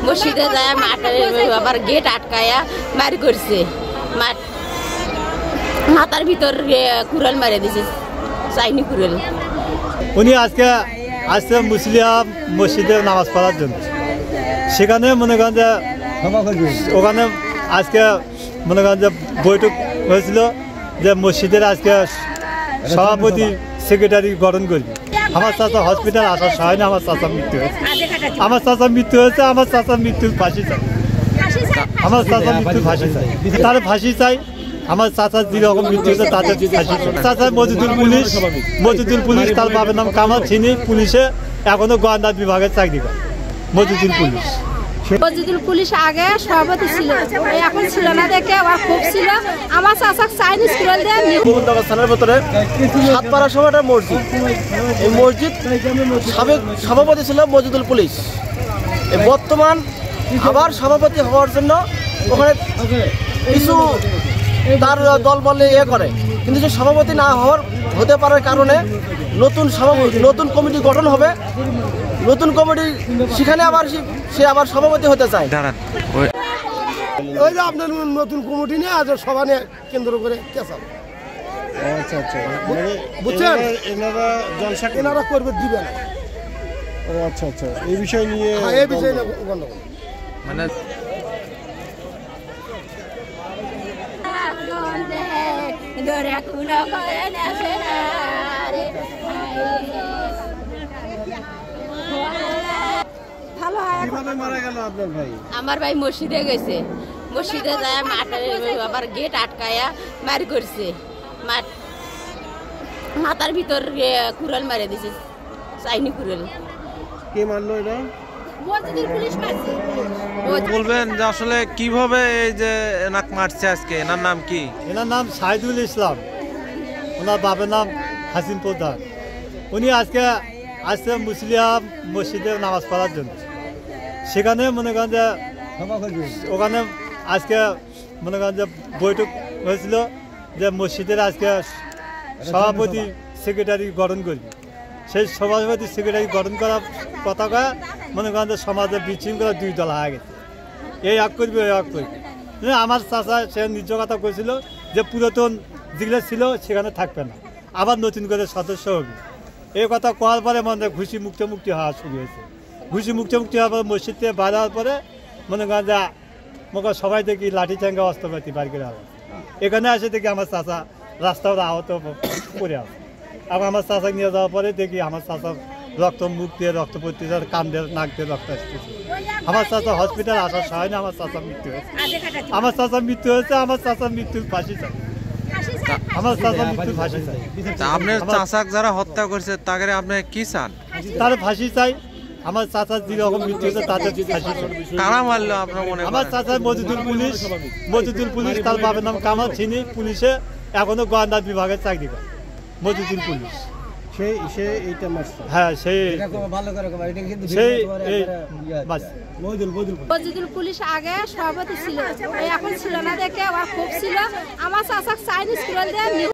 মসজিদে যায় মাঠে আবার গেট আটকায়া মারি করছে, মাথার ভিতর কুড়াল মারে দিছে, চাইনি কুড়াল। উনি আজকে আসছে মুসলিম মসজিদে নামাজ পড়ার জন্য। সেখানে মনে করেন যে ওখানে আজকে মনে করেন যে বৈঠক হয়েছিল যে মসজিদের আজকে সভাপতি সেক্রেটারি গঠন করবে। আমার চাচা হসপিটাল আসার সময় না আমার চাচার মৃত্যু হয়েছে, আমার চাচার মৃত্যু হয়েছে, আমার চাচার মৃত্যুর ফাঁসি চাই, আমার চাচার মৃত্যুর ফাঁসি চাই, তার ফাঁসি চাই। আমার চাচার যেরকম মৃত্যু হয়েছে তাদের ফাঁসি চাই। চাচার মজিদুল পুলিশ, তার বাবার নাম কামাল চিনি, পুলিশে এখনো গোয়েন্দা বিভাগের চাকরি করে মজিদুল পুলিশ। মজিদুল পুলিশ আগে সভাপতি ছিল, এখন ছিল না দেখে আবার খুব ছিল। আমার চাচাক চাইনিজ স্কুল দিয়ে গোবিন্দগঞ্জ থানার ভেতরে সাতপাড়া সভাটা মসজিদ, এই মসজিদ সাবেক সভাপতি ছিল মজিদুল পুলিশ। বর্তমান আবার সভাপতি হওয়ার জন্য ওখানে কিছু তার দল বলে করে, কিন্তু যে সভাপতি না হতে পারার কারণে নতুন কমিটি গঠন হবে। নতুন কমিটি সেখানে আবার সে আবার সভাপতি হতে চায়। ওই যে আপনার নতুন কমিটি নিয়ে আজ সভা নিয়ে কেন্দ্র করে কেসাল। আচ্ছা আচ্ছা, বুঝছেন, এনারা করবে দিবে না। ও আচ্ছা আচ্ছা, এই বিষয় নিয়ে এই বিষয় নিয়ে গন্ডগোল মানে কিভাবে মারা গেল আপনার ভাই? আমার ভাই মসজিদে গেছে, মসজিদে যায় মাঠে আবার গেট আটকায়া মারি করছে, মাথার ভিতর কুড়াল মারে দিছে, চাইনি কুড়াল। কে মারলো এটা? বলবেন যে আসলে কিভাবে এই যে এনাক মারছে আজকে? এনার নাম কি? এনার নাম সাইদুল ইসলাম, ওনার বাবার নাম হাসিম প্রধান। উনি আজকে আসছে মুসলিম মসজিদে নামাজ পড়ার জন্য। সেখানে মনে করেন যে ওখানে আজকে মনে করেন যে বৈঠক হয়েছিল যে মসজিদের আজকে সভাপতি সেক্রেটারি গঠন করবে। সেই সভাপতি সেক্রেটারি গঠন করার পতাকা মনে করেন যে সমাজের বিশৃঙ্খলা দুই দল হয়ে গেছে, এই এক করবে ওই এক করবে। আমার চাচা সে নিজ কথা করেছিল যে পুরাতন যেগুলো ছিল সেখানে থাকবে না, আবার নতুন করে সদস্য হবে। এই কথা কোয়ার পরে মনে ঘুষি মুক্তি হওয়া শুরু হয়েছে। ঘুষি মুক্তি হওয়ার পরে মসজিদ থেকে বার হওয়ার পরে মনে করেন যে মনে সবাই দেখি লাঠি চ্যাঙ্গা অস্ত্রপাতি বার করে হবে। এখানে আসে দেখি আমার চাচা রাস্তাও আহত পড়ে আছে। আবার আমার চাচা নিয়ে যাওয়ার পরে দেখি আমার চাচার রক্ত মুখ দিয়ে রক্ত পড়তেছে, কান দিয়ে নাক দিয়ে রক্ত আসতেছে। আমার চাচা হসপিটাল আসার সময় না আমার চাচার মৃত্যু হয়েছে, আমার চাচার মৃত্যু হয়েছে, আমার চাচার মৃত্যুর ফাঁসি চাই, আমার চাচার মৃত্যুর ফাঁসি চাই। আপনার চাচাক যারা হত্যা করছে তাকে আপনি কি চান? তার ফাঁসি চাই। আমার চাচার যেরকম মৃত্যু হয়েছে তাদের ফাঁসি চাই। কারা মারলো আপনার মনে? আমার চাচার মজিদুল পুলিশ, তার বাবার নাম কামাল চিনি, পুলিশে এখনো গোয়েন্দা বিভাগের চাকরি করে মজিদুল পুলিশ। হ্যাঁ, মজিদুল পুলিশ আগে সভাপতি ছিল, এখন ছিল না দেখে আবার খুব ছিল। আমার চাচাক চাইনিজ স্কুল দিয়ে